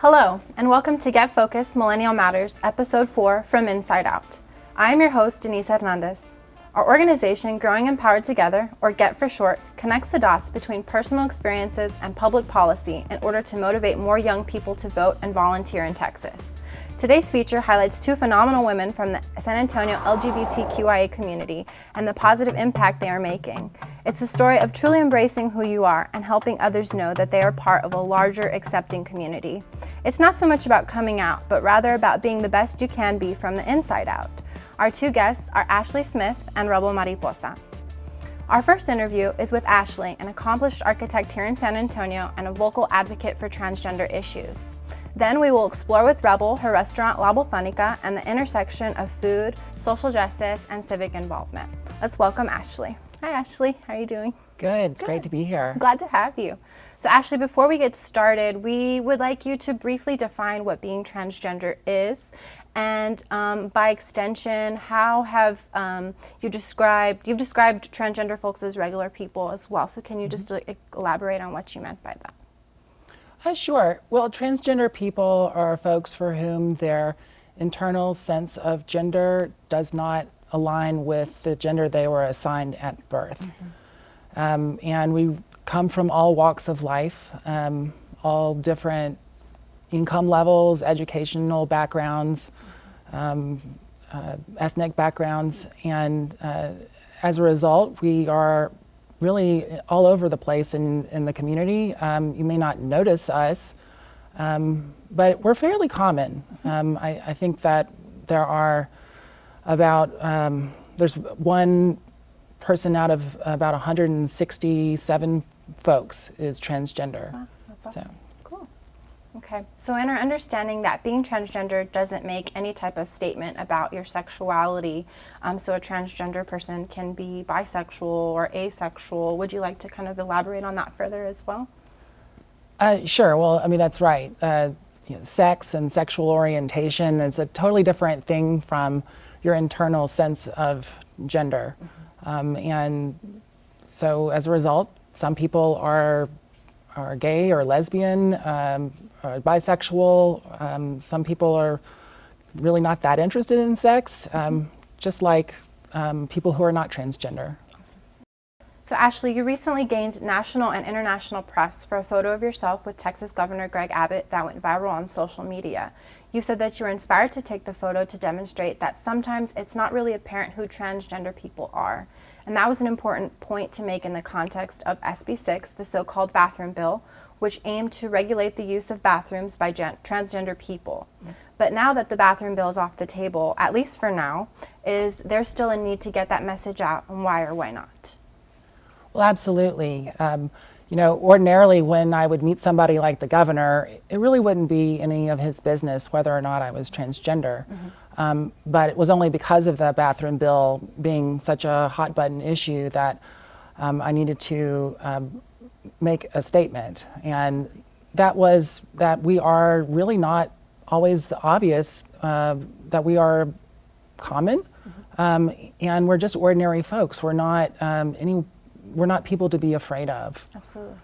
Hello, and welcome to Get Focused Millennial Matters, Episode 4 from Inside Out. I am your host, Denise Hernandez. Our organization, Growing Empowered Together, or GET for short, connects the dots between personal experiences and public policy in order to motivate more young people to vote and volunteer in Texas. Today's feature highlights two phenomenal women from the San Antonio LGBTQIA community and the positive impact they are making. It's a story of truly embracing who you are and helping others know that they are part of a larger, accepting community. It's not so much about coming out, but rather about being the best you can be from the inside out. Our two guests are Ashley Smith and Rebel Mariposa. Our first interview is with Ashley, an accomplished architect here in San Antonio and a vocal advocate for transgender issues. Then we will explore with Rebel her restaurant La Botanica and the intersection of food, social justice, and civic involvement. Let's welcome Ashley. Hi Ashley, how are you doing? Good, it's great to be here. Glad to have you. So Ashley, before we get started, we would like you to briefly define what being transgender is, and by extension, how have you've described transgender folks as regular people as well. So can you just elaborate on what you meant by that? Sure. Well, transgender people are folks for whom their internal sense of gender does not align with the gender they were assigned at birth. And we come from all walks of life, all different income levels, educational backgrounds, ethnic backgrounds, and as a result, we are really all over the place in the community. You may not notice us, but we're fairly common. I think that there are there's one person out of about 167 folks is transgender. Wow, that's awesome. Cool. Okay, so in our understanding that being transgender doesn't make any type of statement about your sexuality, so a transgender person can be bisexual or asexual. Would you like to kind of elaborate on that further as well? Sure, well, I mean, that's right. Sex and sexual orientation is a totally different thing from your internal sense of gender. And so as a result, some people are gay or lesbian, or bisexual. Some people are really not that interested in sex, just like people who are not transgender. Awesome. So Ashley, you recently gained national and international press for a photo of yourself with Texas Governor Greg Abbott that went viral on social media. You said that you were inspired to take the photo to demonstrate that sometimes it's not really apparent who transgender people are. And that was an important point to make in the context of SB 6, the so-called bathroom bill, which aimed to regulate the use of bathrooms by transgender people. But now that the bathroom bill is off the table, at least for now, is there still a need to get that message out, and why or why not? Well, absolutely. You know, ordinarily when I would meet somebody like the governor, it really wouldn't be any of his business whether or not I was transgender. But it was only because of the bathroom bill being such a hot button issue that I needed to make a statement. And that was that we are really not always obvious that we are common, and we're just ordinary folks. We're not we're not people to be afraid of. Absolutely.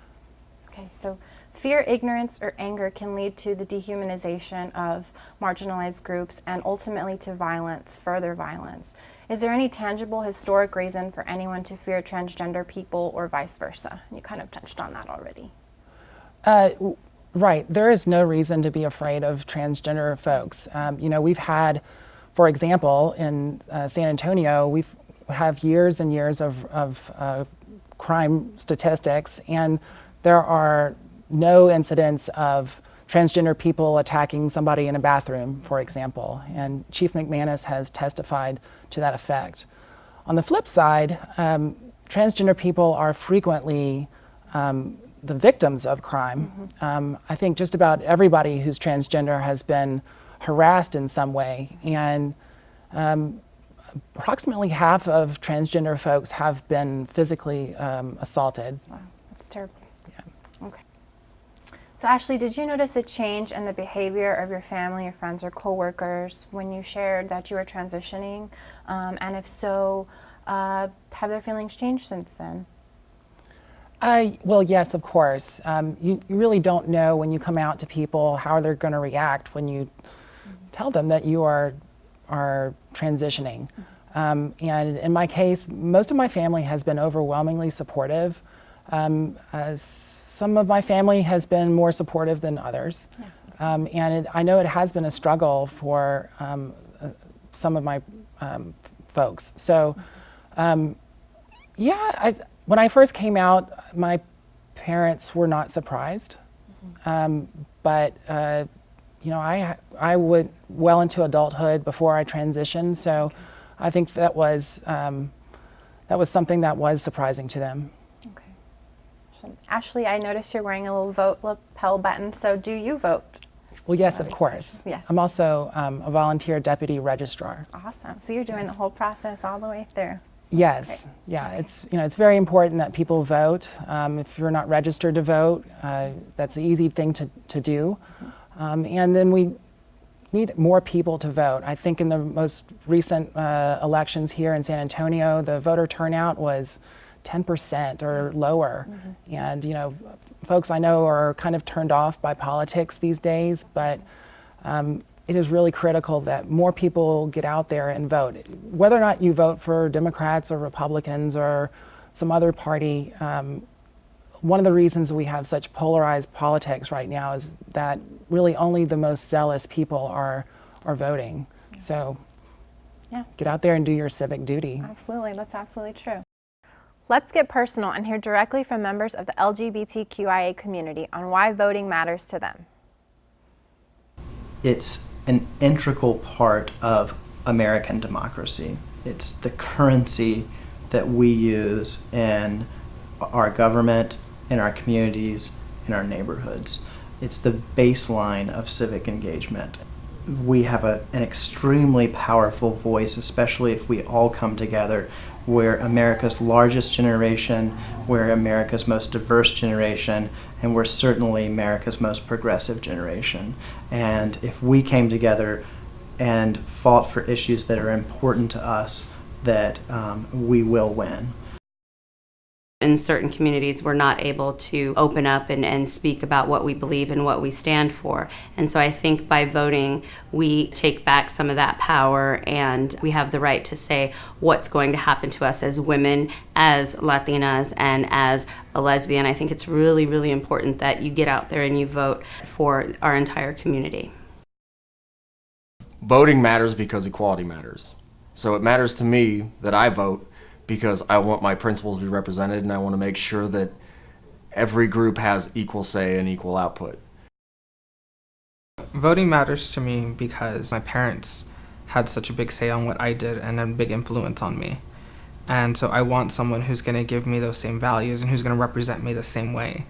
Okay, so fear, ignorance, or anger can lead to the dehumanization of marginalized groups and ultimately to violence, further violence. Is there any tangible historic reason for anyone to fear transgender people or vice versa? You kind of touched on that already. Right, there is no reason to be afraid of transgender folks. You know, we've had, for example, in San Antonio, we have years and years of crime statistics, and there are no incidents of transgender people attacking somebody in a bathroom, for example, and Chief McManus has testified to that effect. On the flip side, transgender people are frequently the victims of crime. I think just about everybody who's transgender has been harassed in some way, and approximately half of transgender folks have been physically assaulted. Wow, that's terrible. Yeah. Okay. So Ashley, did you notice a change in the behavior of your family, your friends, or coworkers when you shared that you were transitioning? And if so, have their feelings changed since then? Well, yes, of course. You really don't know when you come out to people how they're going to react when you tell them that you are transitioning. And in my case, most of my family has been overwhelmingly supportive. Some of my family has been more supportive than others. Yeah, I know it has been a struggle for some of my folks. So, yeah, when I first came out, my parents were not surprised. But you know, I went well into adulthood before I transitioned, so I think that was something that was surprising to them. Okay. So, Ashley, I noticed you're wearing a little vote lapel button, so do you vote? Well, yes, of course. Yes. I'm also a volunteer deputy registrar. Awesome. So you're doing the whole process all the way through. Yes, yeah, it's very important that people vote. If you're not registered to vote, that's an easy thing to do. And then we need more people to vote. I think in the most recent elections here in San Antonio, the voter turnout was 10% or lower. And you know, folks I know are kind of turned off by politics these days, but it is really critical that more people get out there and vote. Whether or not you vote for Democrats or Republicans or some other party, one of the reasons we have such polarized politics right now is that really only the most zealous people are voting. So yeah, get out there and do your civic duty. Absolutely, that's absolutely true. Let's get personal and hear directly from members of the LGBTQIA community on why voting matters to them. It's an integral part of American democracy. It's the currency that we use in our government, in our communities, in our neighborhoods. It's the baseline of civic engagement. We have an extremely powerful voice, especially if we all come together. We're America's largest generation, we're America's most diverse generation, and we're certainly America's most progressive generation. And if we came together and fought for issues that are important to us, that we will win. In certain communities, we're not able to open up and speak about what we believe and what we stand for. And so I think by voting, we take back some of that power and we have the right to say what's going to happen to us as women, as Latinas, and as a lesbian. I think it's really, really important that you get out there and you vote for our entire community. Voting matters because equality matters. So it matters to me that I vote because I want my principles to be represented and I want to make sure that every group has equal say and equal output. Voting matters to me because my parents had such a big say on what I did and a big influence on me. And so I want someone who's going to give me those same values and who's going to represent me the same way.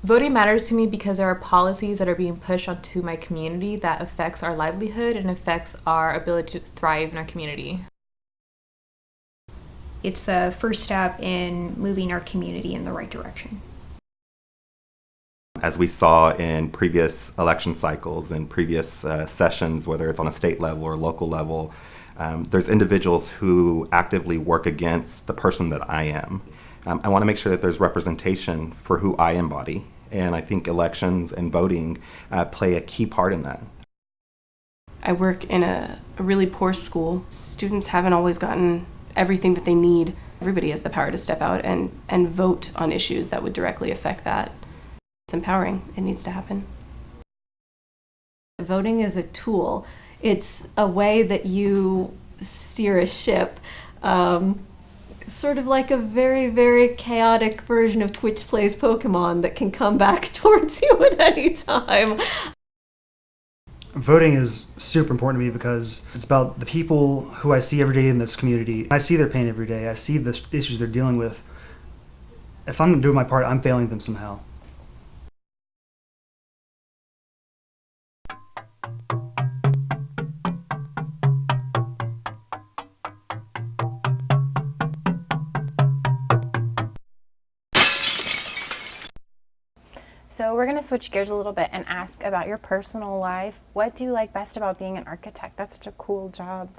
Voting matters to me because there are policies that are being pushed onto my community that affects our livelihood and affects our ability to thrive in our community. It's the first step in moving our community in the right direction. As we saw in previous election cycles and previous sessions, whether it's on a state level or local level, there's individuals who actively work against the person that I am. I want to make sure that there's representation for who I embody, and I think elections and voting play a key part in that. I work in a really poor school. Students haven't always gotten everything that they need. Everybody has the power to step out and vote on issues that would directly affect that. It's empowering. It needs to happen. Voting is a tool. It's a way that you steer a ship. Sort of like a very, very chaotic version of Twitch Plays Pokemon that can come back towards you at any time. Voting is super important to me because it's about the people who I see every day in this community. I see their pain every day. I see the issues they're dealing with. If I'm doing my part, I'm failing them somehow. So we're going to switch gears a little bit and ask about your personal life. What do you like best about being an architect? That's such a cool job.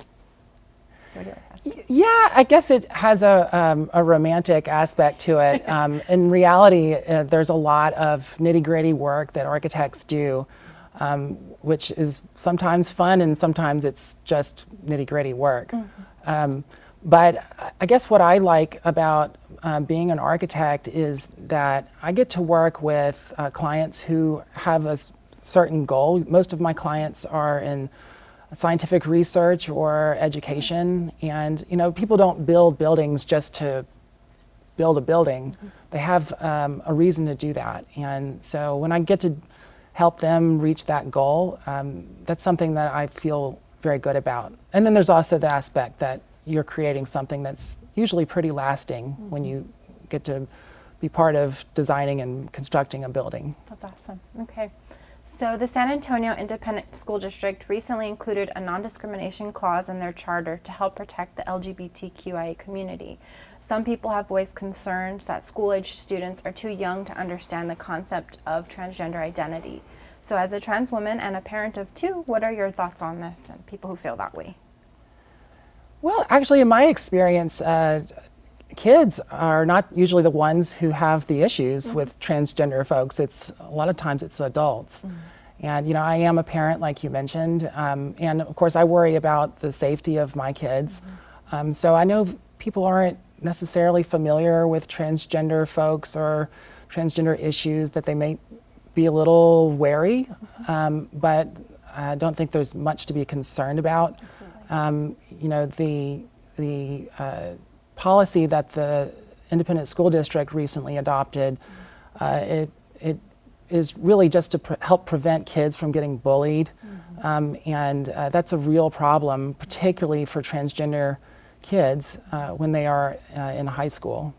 Yeah, I guess it has a romantic aspect to it. In reality, there's a lot of nitty-gritty work that architects do, which is sometimes fun and sometimes it's just nitty-gritty work. But I guess what I like about being an architect is that I get to work with clients who have a certain goal. Most of my clients are in scientific research or education, and people don't build buildings just to build a building. They have a reason to do that, and so when I get to help them reach that goal, that's something that I feel very good about. And then there's also the aspect that you're creating something that's usually pretty lasting when you get to be part of designing and constructing a building. That's awesome. Okay. So the San Antonio Independent School District recently included a non-discrimination clause in their charter to help protect the LGBTQIA community. Some people have voiced concerns that school-age students are too young to understand the concept of transgender identity. So as a trans woman and a parent of two, what are your thoughts on this and people who feel that way? Well, actually, in my experience, kids are not usually the ones who have the issues with transgender folks. A lot of times it's adults. And I am a parent, like you mentioned, and of course I worry about the safety of my kids. So I know people aren't necessarily familiar with transgender folks or transgender issues, that they may be a little wary, but I don't think there's much to be concerned about. The policy that the independent school district recently adopted, it is really just to help prevent kids from getting bullied, and that's a real problem, particularly for transgender kids when they are in high school.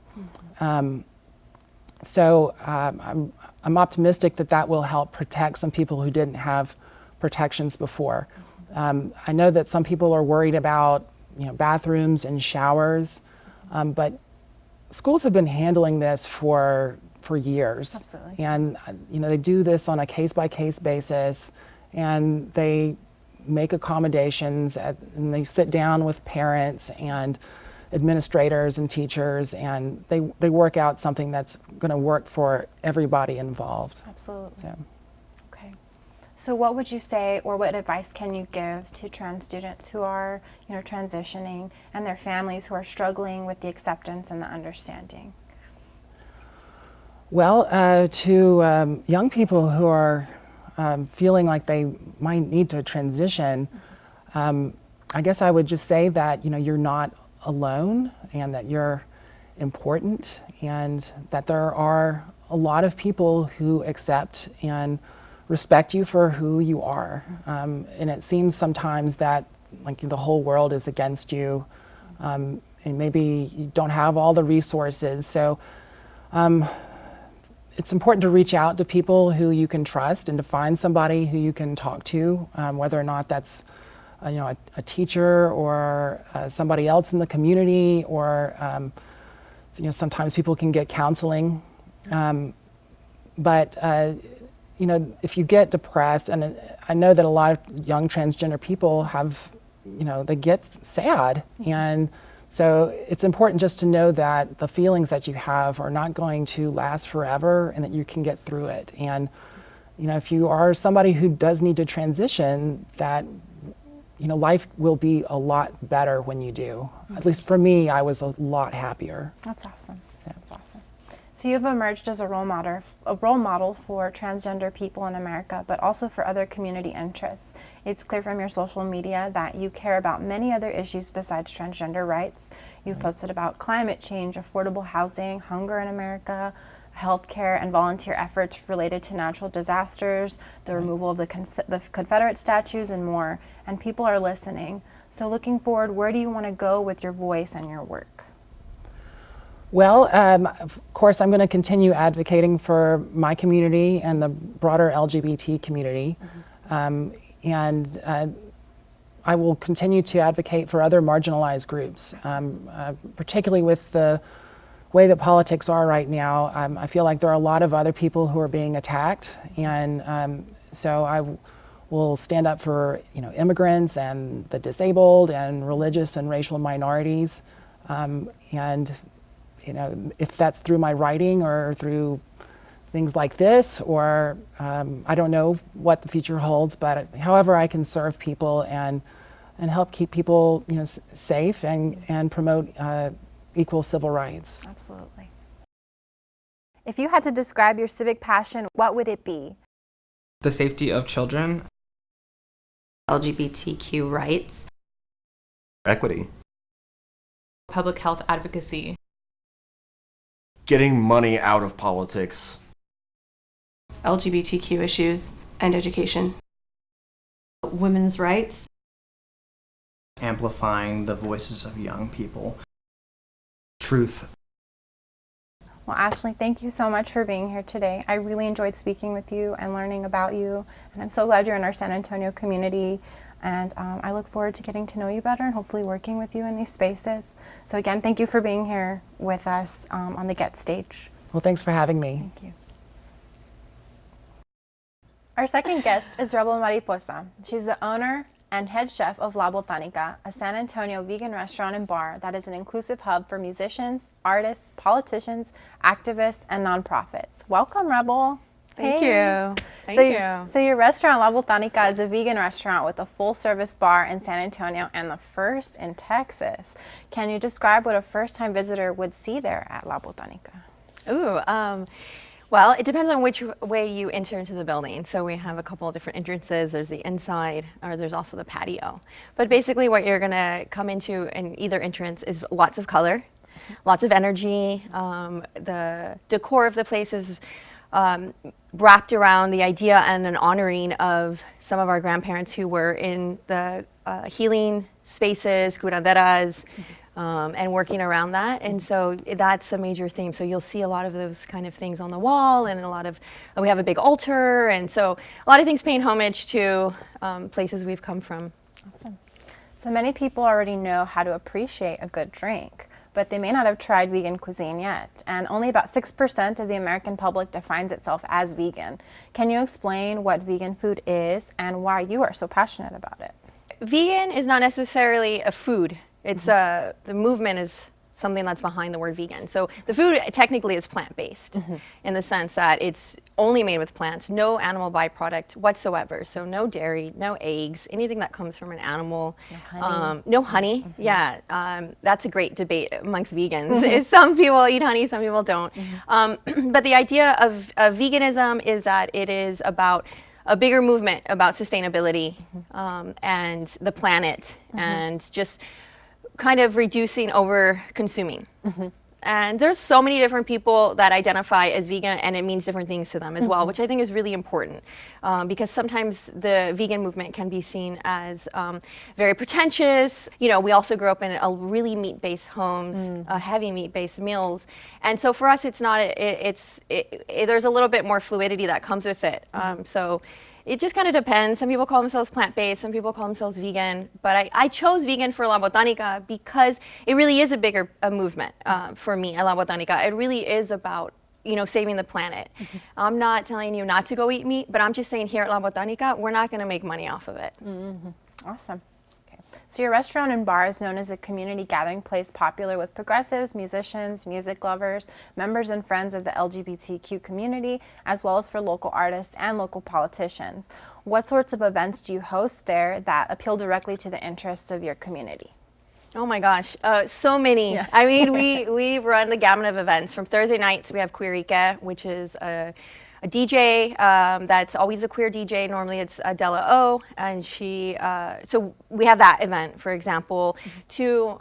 So I'm optimistic that that will help protect some people who didn't have protections before. I know that some people are worried about bathrooms and showers, but schools have been handling this for years. Absolutely. And they do this on a case-by-case basis, and they make accommodations, and they sit down with parents and administrators and teachers, and they work out something that's going to work for everybody involved. Absolutely. So. Okay. So what would you say, or what advice can you give to trans students who are, transitioning, and their families who are struggling with the acceptance and the understanding? Well, to young people who are feeling like they might need to transition, I guess I would just say that you're not alone, and that you're important, and that there are a lot of people who accept and respect you for who you are. And it seems sometimes that the whole world is against you, and maybe you don't have all the resources. So it's important to reach out to people who you can trust, and to find somebody who you can talk to, whether or not that's a teacher or somebody else in the community, or sometimes people can get counseling. But if you get depressed, and I know that a lot of young transgender people have, they get sad, and so it's important just to know that the feelings that you have are not going to last forever, and that you can get through it. And if you are somebody who does need to transition, that life will be a lot better when you do. At least for me, I was a lot happier. That's awesome. That's awesome. So you've emerged as a role model for transgender people in America, but also for other community interests. It's clear from your social media that you care about many other issues besides transgender rights. You've posted about climate change, affordable housing, hunger in America, healthcare, and volunteer efforts related to natural disasters, the removal of the Confederate statues, and more. And people are listening. So looking forward, where do you want to go with your voice and your work? Well, of course, I'm going to continue advocating for my community and the broader LGBT community. And I will continue to advocate for other marginalized groups, particularly with the way that politics are right now. I feel like there are a lot of other people who are being attacked, and so I will stand up for immigrants and the disabled and religious and racial minorities. And if that's through my writing or through things like this, or I don't know what the future holds, but however I can serve people and help keep people safe and promote equal civil rights. Absolutely. If you had to describe your civic passion, what would it be? The safety of children. LGBTQ rights. Equity. Public health advocacy. Getting money out of politics. LGBTQ issues and education. Women's rights. Amplifying the voices of young people. Truth. Well, Ashley, thank you so much for being here today. I really enjoyed speaking with you and learning about you, and I'm so glad you're in our San Antonio community, and I look forward to getting to know you better and hopefully working with you in these spaces. So again, thank you for being here with us on the Get stage. Well, thanks for having me. Thank you. Our second guest is Rebel Mariposa. She's the owner and head chef of La Botanica, a San Antonio vegan restaurant and bar that is an inclusive hub for musicians, artists, politicians, activists, and nonprofits. Welcome, Rebel. Thank you. Thank you. So your restaurant, La Botanica, is a vegan restaurant with a full-service bar in San Antonio and the first in Texas. Can you describe what a first-time visitor would see there at La Botanica? Well, it depends on which way you enter into the building. So we have a couple of different entrances. There's the inside, or there's also the patio. But basically what you're gonna come into in either entrance is lots of color, lots of energy. The decor of the place is wrapped around the idea and an honoring of some of our grandparents who were in the healing spaces, curanderas, and working around that. And so that's a major theme. So you'll see a lot of those kind of things on the wall, and we have a big altar. And so a lot of things paying homage to places we've come from. Awesome. So many people already know how to appreciate a good drink, but they may not have tried vegan cuisine yet. And only about 6% of the American public defines itself as vegan. Can you explain what vegan food is and why you are so passionate about it? Vegan is not necessarily a food. It's the movement is something that's behind the word vegan. So the food technically is plant-based in the sense that it's only made with plants, no animal byproduct whatsoever. So no dairy, no eggs, anything that comes from an animal. No honey. Yeah, that's a great debate amongst vegans. Some people eat honey, some people don't. But the idea of veganism is that it is about a bigger movement about sustainability and the planet and just kind of reducing over consuming. And there's so many different people that identify as vegan, and it means different things to them as well, which I think is really important because sometimes the vegan movement can be seen as very pretentious. You know, we also grew up in a really meat-based homes, heavy meat-based meals, and so for us, it's not. There's a little bit more fluidity that comes with it. So. It just kind of depends. Some people call themselves plant-based, some people call themselves vegan, but I chose vegan for La Botanica because it really is a bigger movement for me at La Botanica. It really is about, saving the planet. I'm not telling you not to go eat meat, but I'm just saying here at La Botanica, we're not going to make money off of it. Awesome. So your restaurant and bar is known as a community gathering place popular with progressives, musicians, music lovers, members and friends of the LGBTQ community, as well as for local artists and local politicians. What sorts of events do you host there that appeal directly to the interests of your community? Oh my gosh, so many. Yeah. I mean, we run the gamut of events. From Thursday nights, we have Queerica, which is a DJ that's always a queer DJ. Normally it's Della O, and so we have that event, for example, to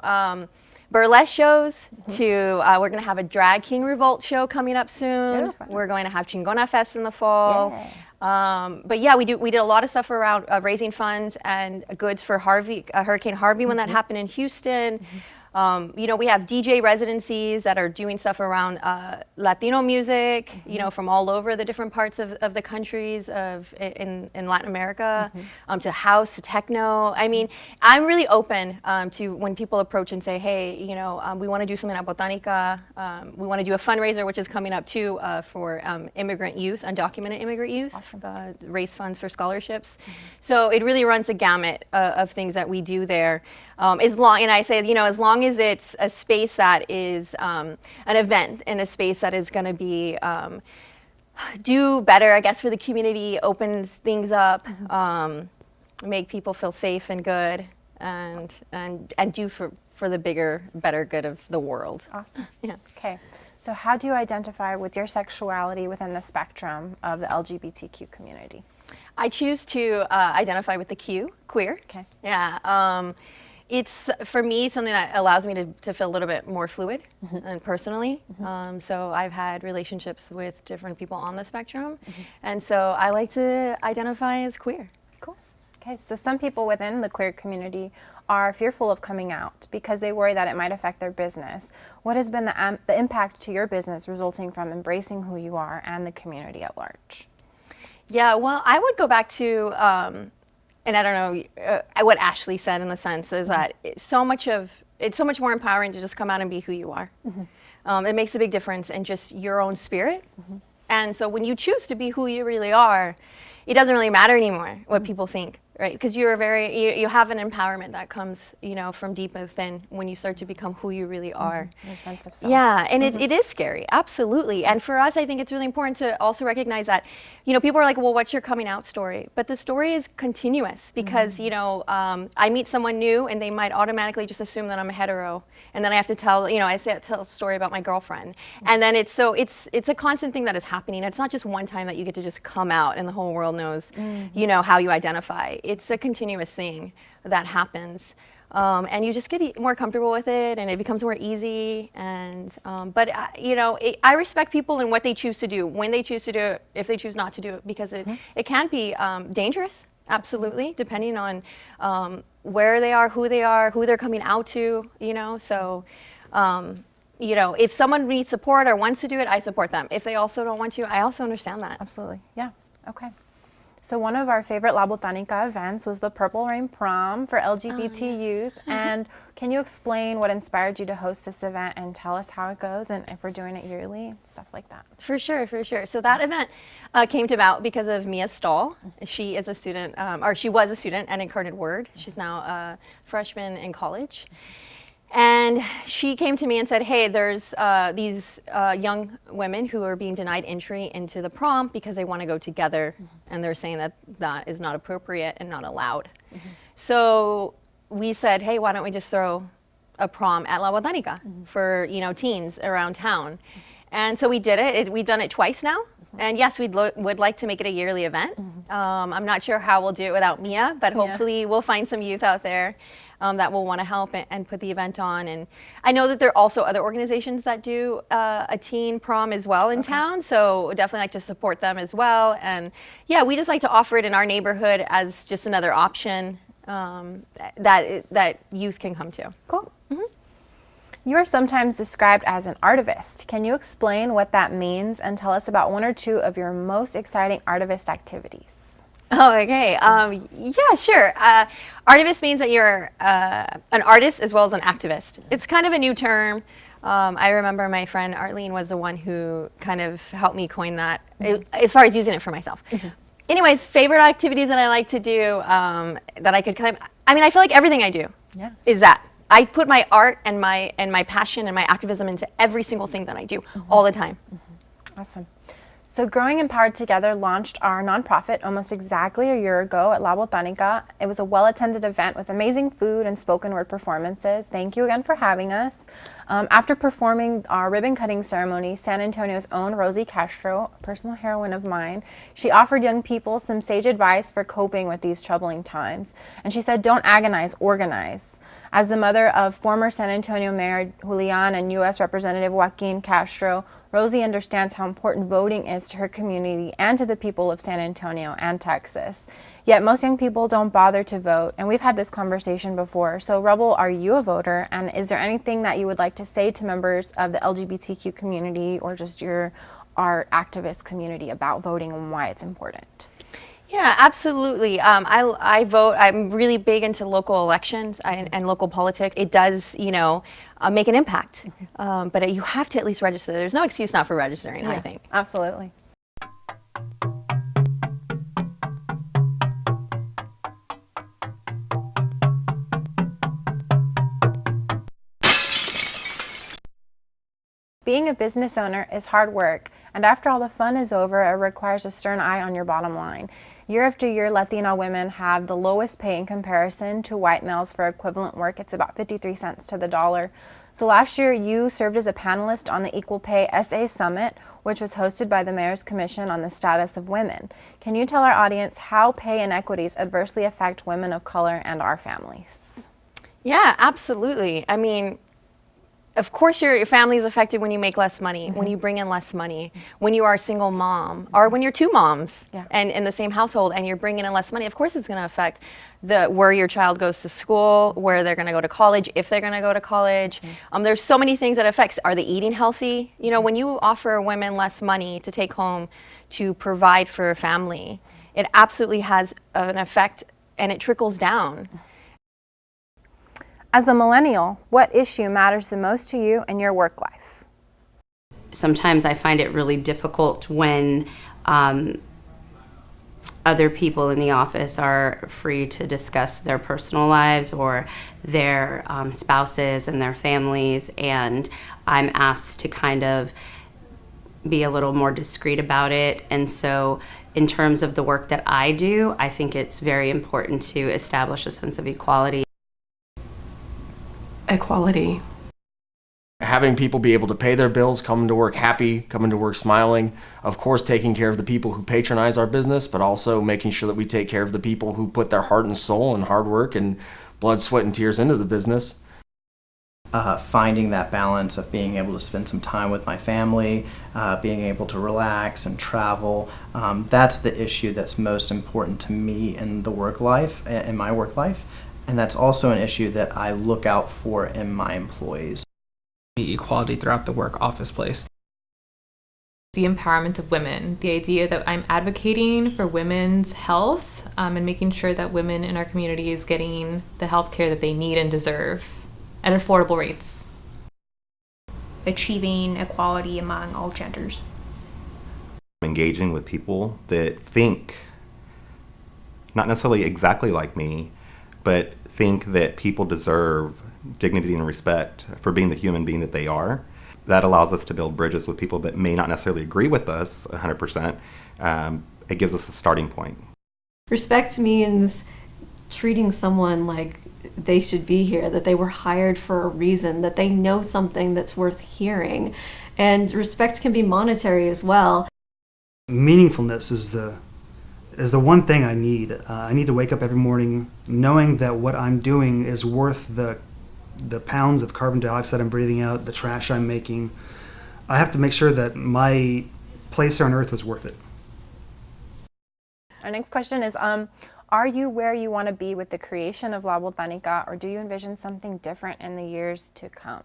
burlesque shows, to we're going to have a Drag King Revolt show coming up soon. We're going to have Chingona Fest in the fall. But yeah, we did a lot of stuff around raising funds and goods for Hurricane Harvey when that happened in Houston. You know, we have DJ residencies that are doing stuff around Latino music, you know, from all over the different parts of the countries in Latin America, to house, to techno. I mean, I'm really open to when people approach and say, hey, you know, we want to do something at Botanica. We want to do a fundraiser, which is coming up too, for immigrant youth, undocumented immigrant youth, raise funds for scholarships. So it really runs the gamut of things that we do there. And I say, you know, as long as it's a space that is an event and a space that is going to be do better, I guess, for the community, opens things up, make people feel safe and good, and do for the bigger, better good of the world. Awesome. Yeah. Okay. So how do you identify with your sexuality within the spectrum of the LGBTQ community? I choose to identify with the Q, queer. Okay. Yeah. It's, for me, something that allows me to feel a little bit more fluid and personally. So I've had relationships with different people on the spectrum. And so I like to identify as queer. Cool. Okay, so some people within the queer community are fearful of coming out because they worry that it might affect their business. What has been the impact to your business resulting from embracing who you are and the community at large? Yeah, well, I would go back to, and I don't know what Ashley said in the sense is that it's so much more empowering to just come out and be who you are. It makes a big difference in just your own spirit. And so when you choose to be who you really are, it doesn't really matter anymore what people think, right? Because you have an empowerment that comes, you know, from deep within when you start to become who you really are. Your sense of self. Yeah, and it is scary, absolutely. And for us, I think it's really important to also recognize that, you know, people are like, well, what's your coming out story? But the story is continuous because, you know, I meet someone new and they might automatically just assume that I'm a hetero. And then I have to tell, you know, tell a story about my girlfriend. And then it's a constant thing that is happening. It's not just one time that you get to just come out and the whole world knows, you know, how you identify. It's a continuous thing that happens. And you just get more comfortable with it, and it becomes more easy. And but you know, I respect people and what they choose to do, when they choose to do it, if they choose not to do it, because it can be dangerous, absolutely, depending on where they are, who they're coming out to. You know, so. You know, if someone needs support or wants to do it, I support them. If they also don't want to, I also understand that. Absolutely. Yeah. Okay. So one of our favorite La Botanica events was the Purple Rain Prom for LGBT youth. And can you explain what inspired you to host this event and tell us how it goes and if we're doing it yearly and stuff like that? For sure, for sure. So that event came about because of Mia Stahl. She is a student, or she was a student at Incarnate Word. She's now a freshman in college. And she came to me and said, hey, there's these young women who are being denied entry into the prom because they want to go together. And they're saying that that is not appropriate and not allowed. So we said, hey, why don't we just throw a prom at La Botanica for, you know, teens around town. And so we did it. We've done it twice now. And yes, we would like to make it a yearly event. I'm not sure how we'll do it without Mia, but hopefully we'll find some youth out there that will want to help and put the event on. And I know that there are also other organizations that do a teen prom as well in town, so definitely like to support them as well. And yeah, we just like to offer it in our neighborhood as just another option that youth can come to. Cool. You are sometimes described as an artivist. Can you explain what that means and tell us about one or two of your most exciting artivist activities? Oh, okay. Yeah, sure. Artivist means that you're an artist as well as an activist. It's kind of a new term. I remember my friend Arlene was the one who kind of helped me coin that as far as using it for myself. Anyways, favorite activities that I like to do that I could kind of, I mean, I feel like everything I do is that. I put my art and my passion and my activism into every single thing that I do all the time. Awesome. So Growing Empowered Together launched our nonprofit almost exactly a year ago at La Botanica. It was a well-attended event with amazing food and spoken word performances. Thank you again for having us. After performing our ribbon cutting ceremony, San Antonio's own Rosie Castro, a personal heroine of mine, she offered young people some sage advice for coping with these troubling times. And she said, don't agonize, organize. As the mother of former San Antonio Mayor Julian and U.S. Representative Joaquin Castro, Rosie understands how important voting is to her community and to the people of San Antonio and Texas. Yet most young people don't bother to vote, and we've had this conversation before. So Rebel, are you a voter? And is there anything that you would like to say to members of the LGBTQ community or just our activist community about voting and why it's important? Yeah, absolutely. I vote. I'm really big into local elections and local politics. It does, make an impact. But you have to at least register. There's no excuse not for registering, I think. Absolutely. Being a business owner is hard work, and after all the fun is over, it requires a stern eye on your bottom line. Year after year, Latino women have the lowest pay in comparison to white males for equivalent work. It's about 53 cents to the dollar. So last year, you served as a panelist on the Equal Pay SA Summit, which was hosted by the Mayor's Commission on the Status of Women. Can you tell our audience how pay inequities adversely affect women of color and our families? Yeah, absolutely. I mean, of course your family is affected when you make less money, when you bring in less money, when you are a single mom, or when you're two moms and in the same household and you're bringing in less money. Of course it's going to affect where your child goes to school, where they're going to go to college, if they're going to go to college. There's so many things that affects. Are they eating healthy? When you offer women less money to take home to provide for a family, it absolutely has an effect and it trickles down. As a millennial, what issue matters the most to you in your work life? Sometimes I find it really difficult when other people in the office are free to discuss their personal lives or their spouses and their families, and I'm asked to kind of be a little more discreet about it. And so in terms of the work that I do, I think it's very important to establish a sense of equality. Equality. Having people be able to pay their bills, coming to work happy, coming to work smiling, of course taking care of the people who patronize our business, but also making sure that we take care of the people who put their heart and soul and hard work and blood, sweat, and tears into the business. Finding that balance of being able to spend some time with my family, being able to relax and travel, that's the issue that's most important to me in the work life, in my work life. And that's also an issue that I look out for in my employees. Equality throughout the work office place. The empowerment of women, the idea that I'm advocating for women's health and making sure that women in our community is getting the health care that they need and deserve at affordable rates. Achieving equality among all genders. Engaging with people that think not necessarily exactly like me, but think that people deserve dignity and respect for being the human being that they are. That allows us to build bridges with people that may not necessarily agree with us 100%. It gives us a starting point. Respect means treating someone like they should be here, that they were hired for a reason, that they know something that's worth hearing. And respect can be monetary as well. Meaningfulness is the one thing I need. I need to wake up every morning knowing that what I'm doing is worth the pounds of carbon dioxide I'm breathing out, the trash I'm making. I have to make sure that my place here on Earth was worth it. Our next question is, are you where you want to be with the creation of La Botanica, or do you envision something different in the years to come?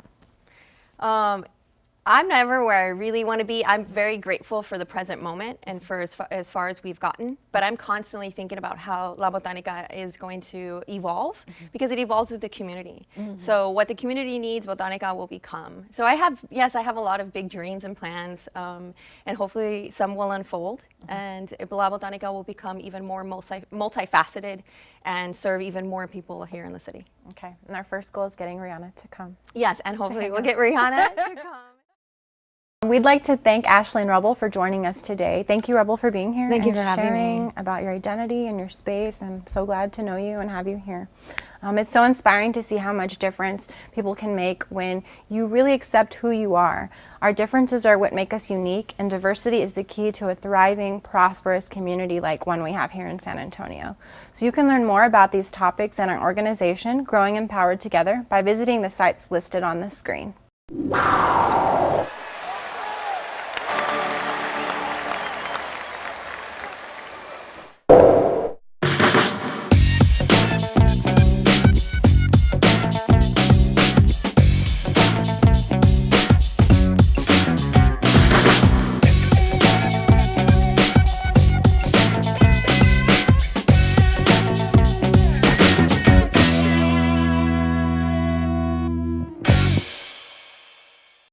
I'm never where I really want to be. I'm very grateful for the present moment and for as far as we've gotten, but I'm constantly thinking about how La Botanica is going to evolve because it evolves with the community. So what the community needs, Botanica will become. So I have a lot of big dreams and plans, and hopefully some will unfold, and La Botanica will become even more multifaceted and serve even more people here in the city. Okay, and our first goal is getting Rihanna to come. Yes, and hopefully we'll get Rihanna to come. We'd like to thank Ashley and Rebel for joining us today. Thank you, Rebel, for being here. Thank you for having me. Sharing about your identity and your space. I'm so glad to know you and have you here. It's so inspiring to see how much difference people can make when you really accept who you are. Our differences are what make us unique, and diversity is the key to a thriving, prosperous community like one we have here in San Antonio. So you can learn more about these topics in our organization, Growing Empowered Together, by visiting the sites listed on the screen.